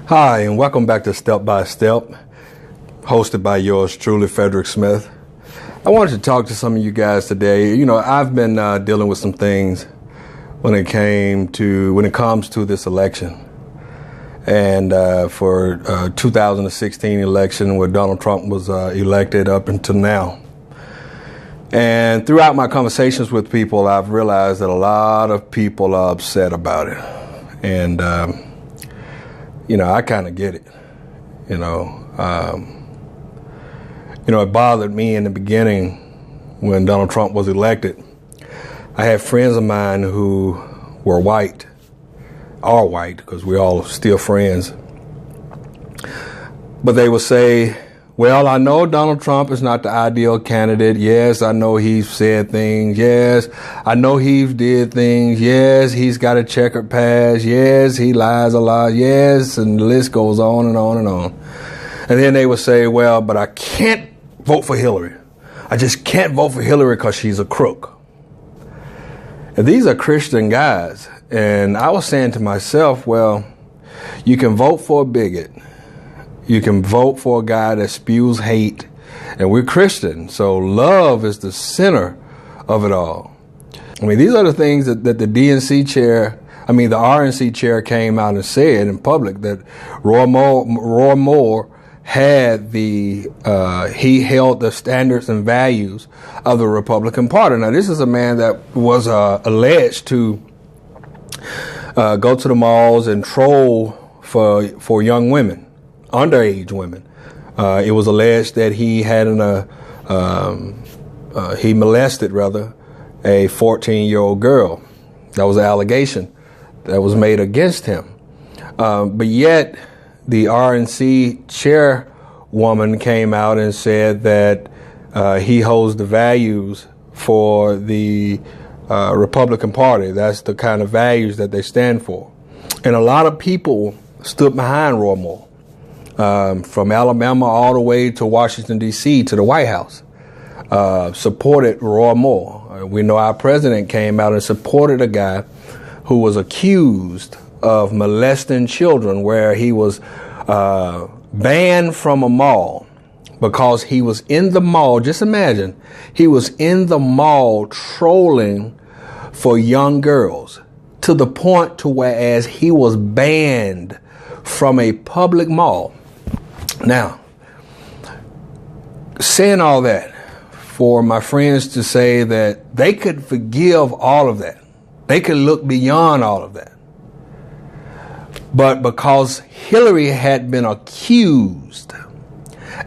Hi, and welcome back to Step by Step, hosted by yours truly, Frederick Smith. I wanted to talk to some of you guys today. You know, I've been dealing with some things when it comes to this election. And for 2016 election, where Donald Trump was elected up until now. And throughout my conversations with people, I've realized that a lot of people are upset about it. And I kind of get it. It bothered me in the beginning when Donald Trump was elected. I had friends of mine who were white, are white, because we're all still friends. But they would say, well, I know Donald Trump is not the ideal candidate. Yes, I know he's said things. Yes, I know he's did things. Yes, he's got a checkered past. Yes, he lies a lot. Yes, and the list goes on and on and on. And then they would say, well, but I can't vote for Hillary. I just can't vote for Hillary because she's a crook. And these are Christian guys. And I was saying to myself, well, you can vote for a bigot. You can vote for a guy that spews hate, and we're Christian, so love is the center of it all. I mean, these are the things that the RNC chair came out and said in public, that Roy Moore had he held the standards and values of the Republican Party. Now, this is a man that was alleged to go to the malls and troll for young women. Underage women. It was alleged that he had he molested a 14-year-old girl. That was an allegation that was made against him. But yet the RNC chairwoman came out and said that he holds the values for the Republican Party. That's the kind of values that they stand for. And a lot of people stood behind Roy Moore. From Alabama all the way to Washington, D.C., to the White House, supported Roy Moore. We know our president came out and supported a guy who was accused of molesting children, where he was banned from a mall because he was in the mall. Just imagine, he was in the mall trolling for young girls to the point to whereas he was banned from a public mall. Now, saying all that, for my friends to say that they could forgive all of that, they could look beyond all of that. But because Hillary had been accused,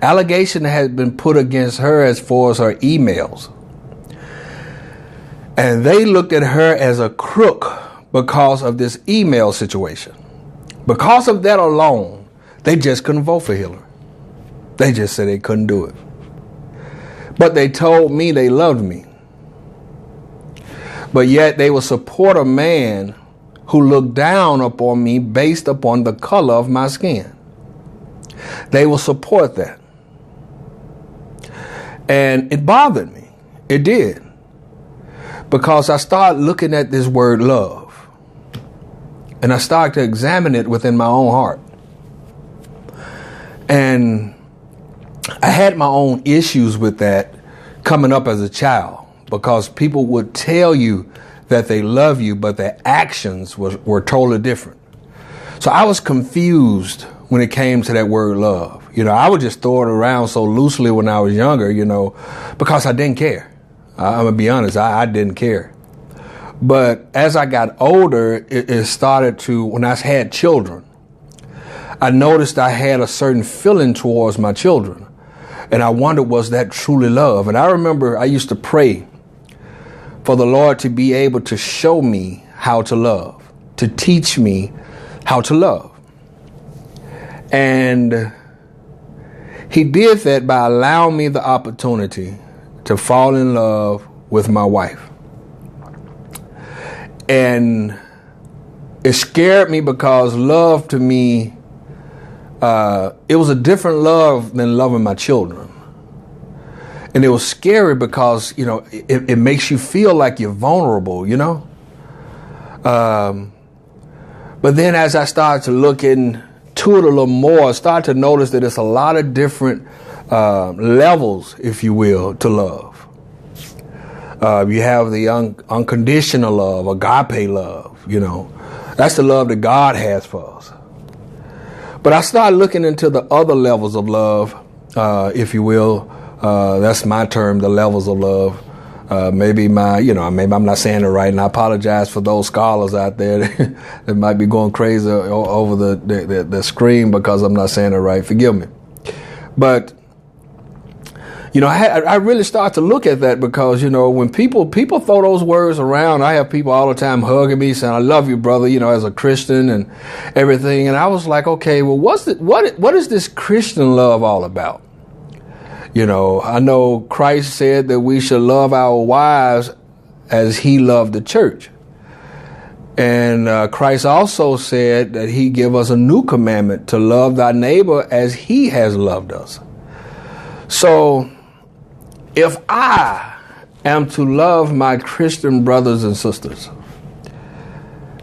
allegation had been put against her as far as her emails, and they looked at her as a crook because of this email situation. Because of that alone, they just couldn't vote for Hillary. They just said they couldn't do it. But they told me they loved me. But yet they will support a man who looked down upon me based upon the color of my skin. They will support that. And it bothered me. It did. Because I started looking at this word love. And I started to examine it within my own heart. And I had my own issues with that coming up as a child, because people would tell you that they love you, but their actions were totally different. So I was confused when it came to that word love. I would just throw it around so loosely when I was younger, because I didn't care. I'm going to be honest, I didn't care. But as I got older, it started to, when I had children, I noticed I had a certain feeling towards my children. And I wondered, was that truly love? And I remember I used to pray for the Lord to be able to show me how to love, to teach me how to love. And he did that by allowing me the opportunity to fall in love with my wife. And it scared me because love to me, it was a different love than loving my children. And it was scary because, it makes you feel like you're vulnerable, But then as I started to look into to it a little more, start to notice that it's a lot of different levels, if you will, to love. You have the unconditional love, agape love, you know. That's the love that God has for us. But I started looking into the other levels of love, if you will. That's my term, the levels of love. Maybe I'm not saying it right, and I apologize for those scholars out there that might be going crazy over the screen because I'm not saying it right. Forgive me. But, you know, I really start to look at that because, you know, when people throw those words around, I have people all the time hugging me saying, I love you, brother, you know, as a Christian and everything. And I was like, okay, well, what is this Christian love all about? You know, I know Christ said that we should love our wives as he loved the church. And Christ also said that he give us a new commandment to love thy neighbor as he has loved us. So if I am to love my Christian brothers and sisters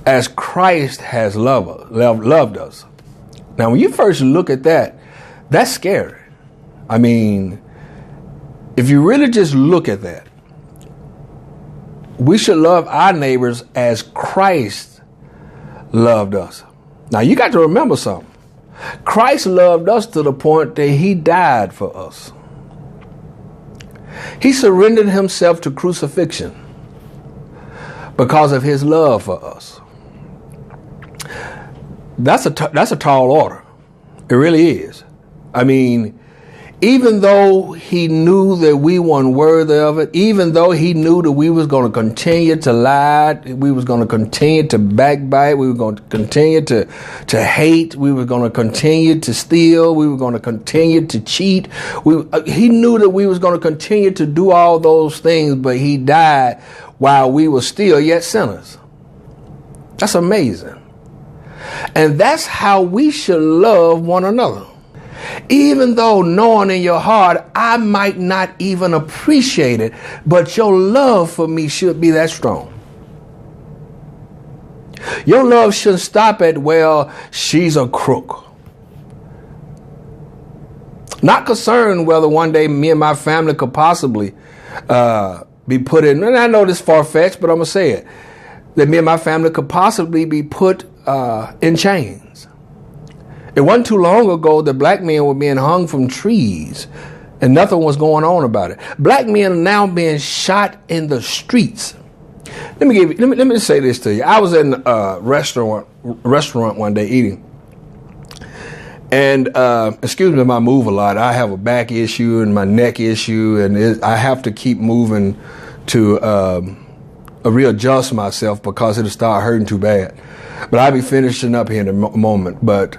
as Christ has loved us. Now, when you first look at that, that's scary. I mean, if you really just look at that, we should love our neighbors as Christ loved us. Now, you got to remember something. Christ loved us to the point that he died for us. He surrendered himself to crucifixion because of his love for us. That's a tall order. It really is. I mean, even though he knew that we weren't worthy of it, even though he knew that we was going to continue to lie, we was going to continue to backbite, we were going to continue to hate, we were going to continue to steal, we were going to continue to cheat. He knew that we was going to continue to do all those things, but he died while we were still yet sinners. That's amazing. And that's how we should love one another. Even though knowing in your heart, I might not even appreciate it, but your love for me should be that strong. Your love shouldn't stop at, well, she's a crook. Not concerned whether one day me and my family could possibly be put in, and I know this far-fetched, but I'm going to say it, that me and my family could possibly be put in chains. It wasn't too long ago that black men were being hung from trees and nothing was going on about it. Black men are now being shot in the streets. Let me say this to you. I was in a restaurant one day eating. And excuse me if I move a lot. I have a back issue and my neck issue, and I have to keep moving to readjust myself because it'll start hurting too bad. But I'll be finishing up here in a moment. But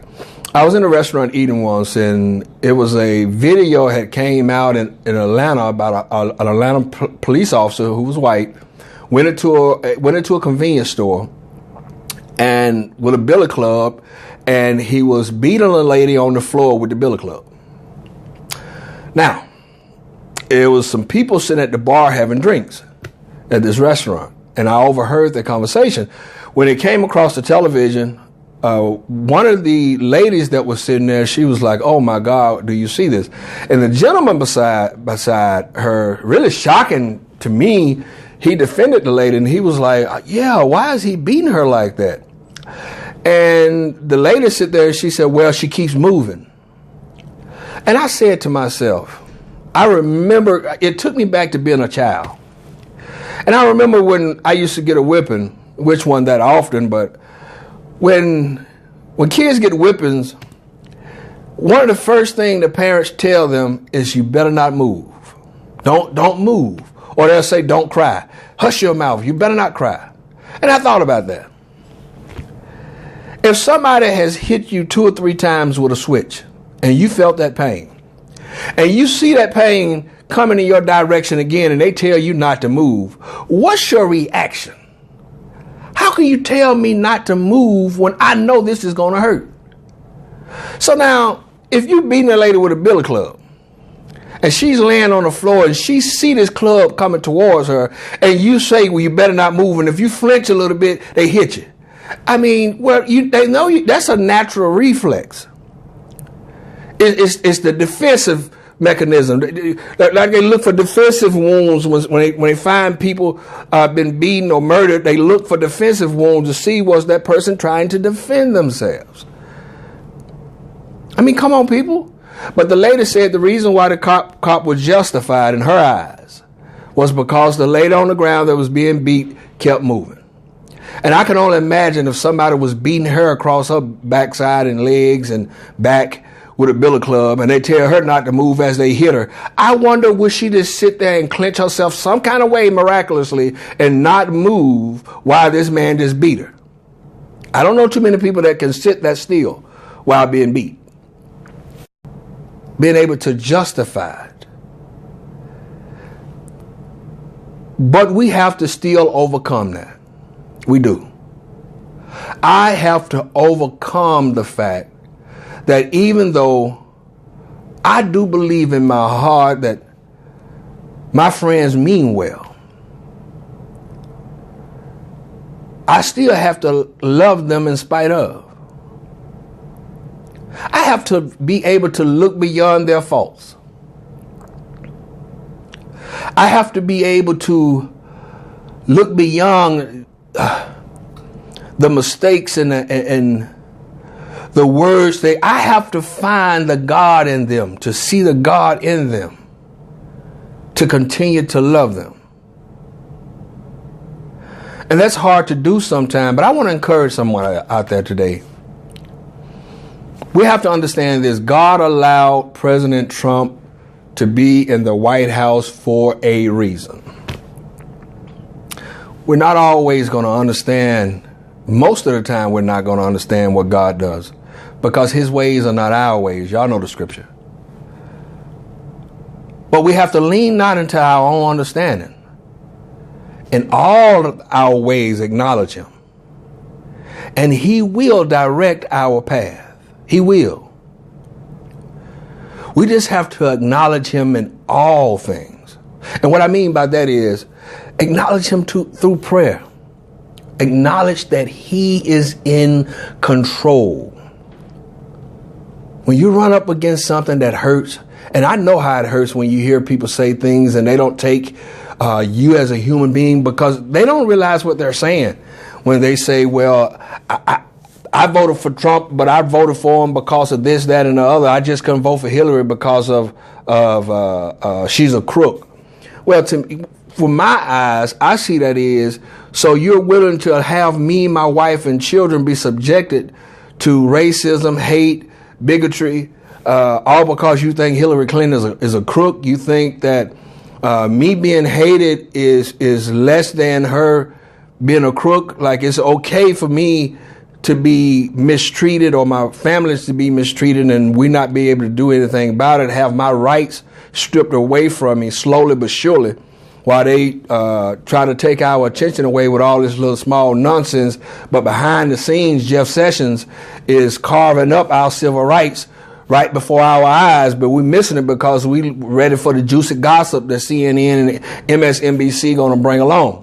I was in a restaurant eating once, and it was a video that came out in Atlanta about an Atlanta police officer who was white, went into a convenience store and with a billy club, and he was beating a lady on the floor with the billy club. Now, it was some people sitting at the bar having drinks at this restaurant, and I overheard the conversation. When it came across the television, one of the ladies that was sitting there, she was like, oh my God, do you see this? And the gentleman beside her, really shocking to me, he defended the lady and he was like, yeah, why is he beating her like that? And the lady sit there and she said, well, she keeps moving. And I said to myself, I remember, it took me back to being a child. And I remember when I used to get a whipping, which wasn't that often, but when kids get whippings, one of the first things the parents tell them is you better not move. Don't move. Or they'll say, don't cry. Hush your mouth. You better not cry. And I thought about that. If somebody has hit you 2 or 3 times with a switch and you felt that pain, and you see that pain coming in your direction again and they tell you not to move, what's your reaction? How can you tell me not to move when I know this is going to hurt? So now, if you beating a lady with a billy club and she's laying on the floor and she see this club coming towards her and you say, well, you better not move. And if you flinch a little bit, they hit you. I mean, well, they know that's a natural reflex. It's the defensive mechanism. Like they look for defensive wounds when they find people been beaten or murdered. They look for defensive wounds to see was that person trying to defend themselves. I mean, come on, people. But the lady said the reason why the cop was justified in her eyes was because the lady on the ground that was being beat kept moving. And I can only imagine if somebody was beating her across her backside and legs and back with a billy club and they tell her not to move as they hit her. I wonder, would she just sit there and clench herself some kind of way miraculously and not move while this man just beat her? I don't know too many people that can sit that still while being beat. Being able to justify it. But we have to still overcome that. We do. I have to overcome the fact that even though I do believe in my heart that my friends mean well, I still have to love them in spite of. I have to be able to look beyond their faults. I have to be able to look beyond the mistakes and the words. I have to find the God in them, to see the God in them, to continue to love them. And that's hard to do sometimes, but I want to encourage someone out there today. We have to understand this. God allowed President Trump to be in the White House for a reason. We're not always going to understand. Most of the time, we're not going to understand what God does because his ways are not our ways. Y'all know the scripture. But we have to lean not into our own understanding. In all our ways, acknowledge him. And he will direct our path. He will. We just have to acknowledge him in all things. And what I mean by that is acknowledge him through prayer. Acknowledge that he is in control. When you run up against something that hurts, and I know how it hurts when you hear people say things and they don't take you as a human being because they don't realize what they're saying when they say, well, I voted for Trump, but I voted for him because of this, that, and the other. I just couldn't vote for Hillary because of she's a crook. Well, from my eyes, I see that is, so you're willing to have me, my wife, and children be subjected to racism, hate, bigotry, all because you think Hillary Clinton is a crook. You think that me being hated is less than her being a crook. Like it's okay for me to be mistreated or my families to be mistreated and we not be able to do anything about it, have my rights stripped away from me slowly but surely while they try to take our attention away with all this little small nonsense. But behind the scenes, Jeff Sessions is carving up our civil rights right before our eyes, but we're missing it because we ready for the juicy gossip that CNN and MSNBC going to bring along.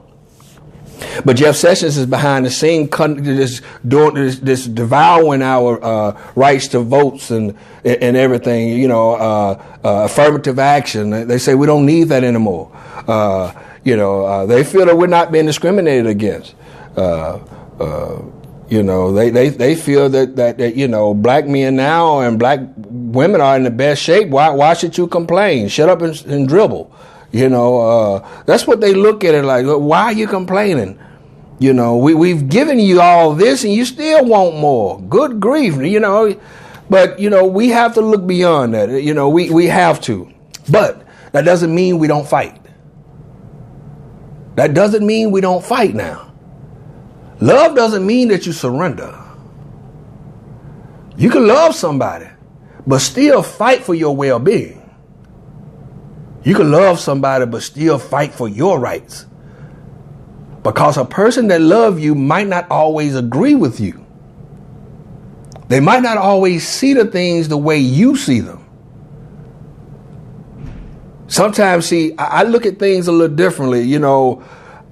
But Jeff Sessions is behind the scene, just doing this devouring our rights to votes and everything. You know, affirmative action. They say we don't need that anymore. They feel that we're not being discriminated against. They feel that black men now and black women are in the best shape. Why should you complain? Shut up and dribble. That's what they look at it like. Why are you complaining? We've given you all this and you still want more. Good grief, But, we have to look beyond that. We have to. But that doesn't mean we don't fight. That doesn't mean we don't fight now. Love doesn't mean that you surrender. You can love somebody, but still fight for your well-being. You can love somebody, but still fight for your rights. Because a person that loves you might not always agree with you. They might not always see the things the way you see them. Sometimes, I look at things a little differently.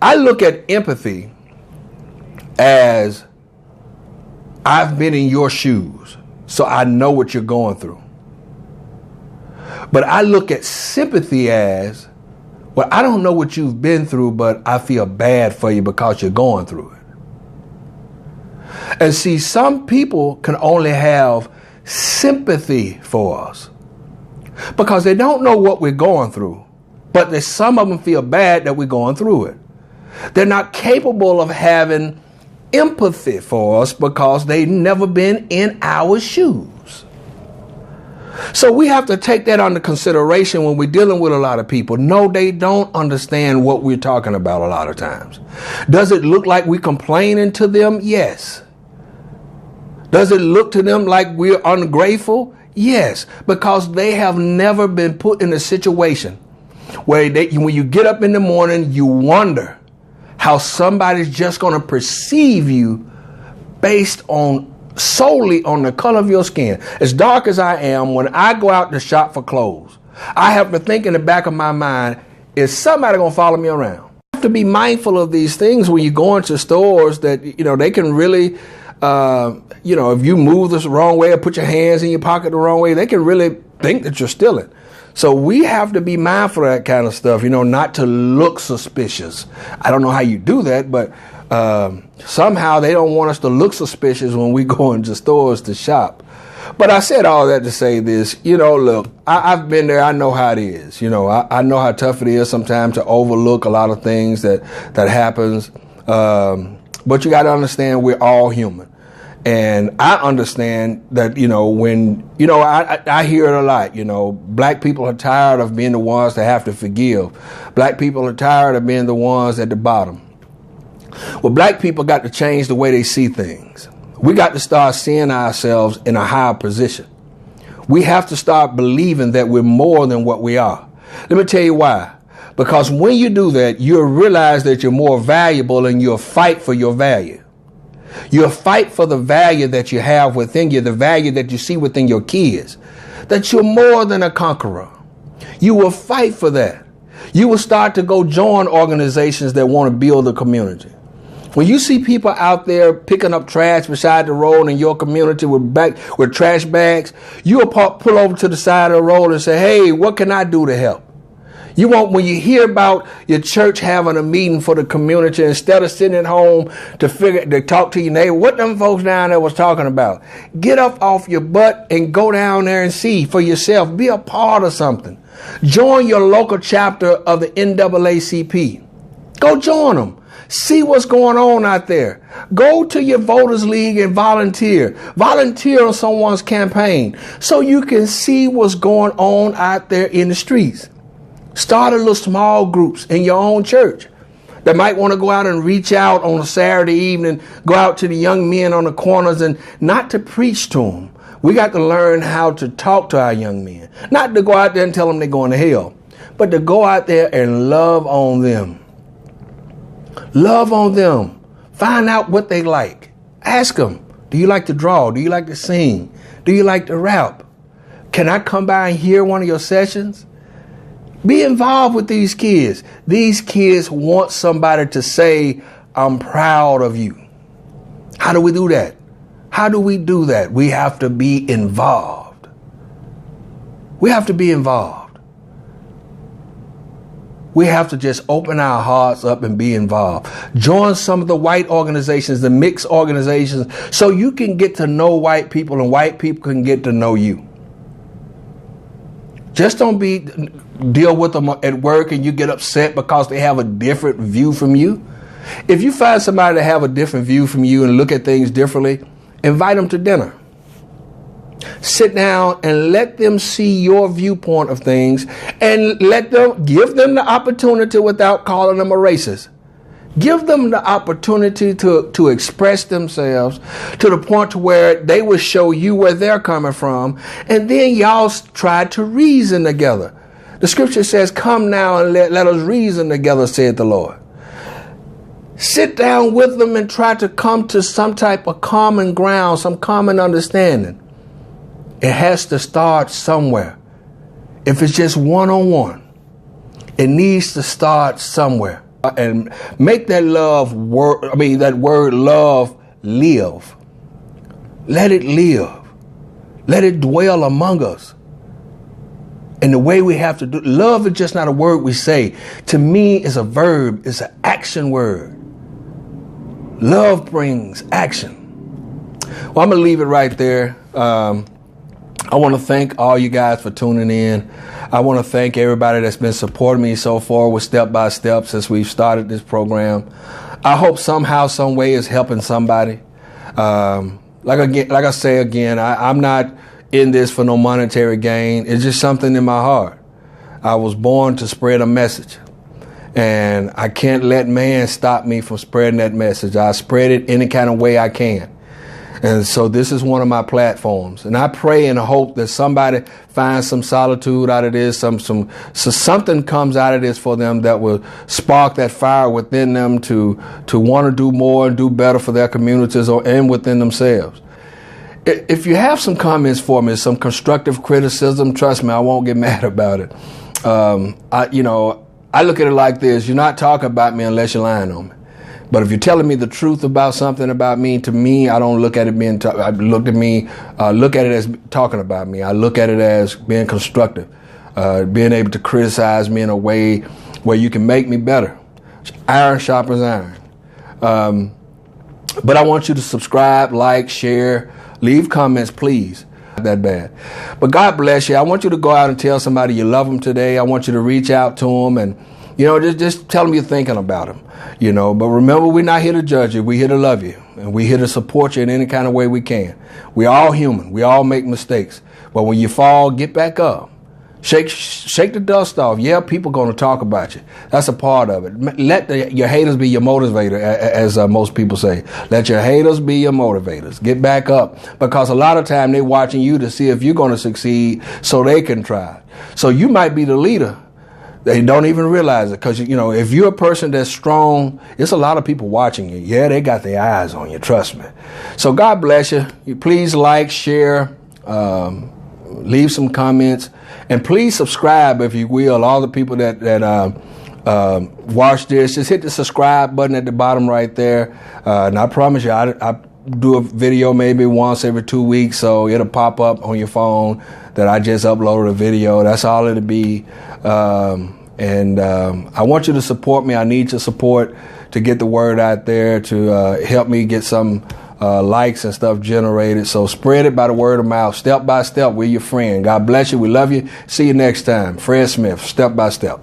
I look at empathy as I've been in your shoes, so I know what you're going through. But I look at sympathy as, well, I don't know what you've been through, but I feel bad for you because you're going through it. And see, some people can only have sympathy for us because they don't know what we're going through, but some of them feel bad that we're going through it. They're not capable of having empathy for us because they've never been in our shoes. So we have to take that under consideration when we're dealing with a lot of people. No, they don't understand what we're talking about a lot of times. Does it look like we're complaining to them? Yes. Does it look to them like we're ungrateful? Yes, because they have never been put in a situation where when you get up in the morning, you wonder how somebody's just going to perceive you based on solely on the color of your skin. As dark as I am, when I go out to shop for clothes, I have to think in the back of my mind, is somebody going to follow me around? You have to be mindful of these things when you go into stores that, they can really, if you move this the wrong way or put your hands in your pocket the wrong way, they can really think that you're stealing. So we have to be mindful of that kind of stuff, not to look suspicious. I don't know how you do that, but somehow they don't want us to look suspicious when we go into stores to shop. But I said all that to say this, look, I've been there. I know how it is. I know how tough it is sometimes to overlook a lot of things that happens. But you got to understand we're all human. And I understand that, I hear it a lot, black people are tired of being the ones that have to forgive. Black people are tired of being the ones at the bottom. Well, black people got to change the way they see things. We got to start seeing ourselves in a higher position. We have to start believing that we're more than what we are. Let me tell you why. Because when you do that, you'll realize that you're more valuable and you'll fight for your value. You'll fight for the value that you have within you, the value that you see within your kids, that you're more than a conqueror. You will fight for that. You will start to go join organizations that want to build a community. When you see people out there picking up trash beside the road in your community with trash bags, you'll pull over to the side of the road and say, hey, what can I do to help? When you hear about your church having a meeting for the community, instead of sitting at home to talk to your neighbor, what them folks down there was talking about, get up off your butt and go down there and see for yourself. Be a part of something. Join your local chapter of the NAACP. Go join them. See what's going on out there. Go to your voters league and volunteer. Volunteer on someone's campaign so you can see what's going on out there in the streets. Start a little small groups in your own church that might want to go out and reach out on a Saturday evening, go out to the young men on the corners and not to preach to them. We got to learn how to talk to our young men, not to go out there and tell them they're going to hell, but to go out there and love on them. Love on them. Find out what they like. Ask them, do you like to draw? Do you like to sing? Do you like to rap? Can I come by and hear one of your sessions? Be involved with these kids. These kids want somebody to say, I'm proud of you. How do we do that? How do we do that? We have to be involved. We have to be involved. We have to just open our hearts up and be involved. Join some of the white organizations, the mixed organizations, so you can get to know white people and white people can get to know you. Just don't deal with them at work and you get upset because they have a different view from you. If you find somebody to have a different view from you and look at things differently, invite them to dinner. Sit down and let them see your viewpoint of things and give them the opportunity without calling them a racist. Give them the opportunity to express themselves to the point to where they will show you where they're coming from. And then y'all try to reason together. The scripture says, come now and let us reason together, said the Lord. Sit down with them and try to come to some type of common ground, some common understanding. It has to start somewhere. If it's just one-on-one, it needs to start somewhere. And make that word love live. Let it live. Let it dwell among us. And the way we have to do, love is just not a word we say. To me, it's a verb. It's an action word. Love brings action. Well, I'm going to leave it right there. I want to thank all you guys for tuning in. I want to thank everybody that's been supporting me so far with Step by Step since we've started this program. I hope somehow, some way is helping somebody. Like I say again, I'm not in this for no monetary gain. It's just something in my heart. I was born to spread a message, and I can't let man stop me from spreading that message. I spread it any kind of way I can. And so this is one of my platforms. And I pray and hope that somebody finds some solitude out of this, so something comes out of this for them that will spark that fire within them to want to do more and do better for their communities and within themselves. If you have some comments for me, some constructive criticism, trust me, I won't get mad about it. I look at it like this. You're not talking about me unless you're lying on me. But if you're telling me the truth about something about me, to me, I don't look at it look at it as talking about me. I look at it as being constructive, being able to criticize me in a way where you can make me better. Iron sharpens iron. But I want you to subscribe, like, share, leave comments, please. Not that bad. But God bless you. I want you to go out and tell somebody you love them today. I want you to reach out to them and, just tell them you're thinking about them. But remember, we're not here to judge you. We're here to love you. And we're here to support you in any kind of way we can. We're all human. We all make mistakes. But when you fall, get back up. Shake the dust off. Yeah, people going to talk about you. That's a part of it. Let your haters be your motivator, as most people say. Let your haters be your motivators. Get back up. Because a lot of time they're watching you to see if you're going to succeed so they can try. So you might be the leader. They don't even realize it because, if you're a person that's strong, it's a lot of people watching you. Yeah, they got their eyes on you. Trust me. So God bless you. Please like, share, leave some comments, and please subscribe if you will. All the people that watch this, just hit the subscribe button at the bottom right there. And I promise you, I do a video maybe once every 2 weeks, so it'll pop up on your phone that I just uploaded a video. That's all it'll be. I want you to support me. I need your support to get the word out there, to help me get some likes and stuff generated. So spread it by the word of mouth. Step by step, we're your friend. God bless you. We love you. See you next time. Fred Smith, Step by Step.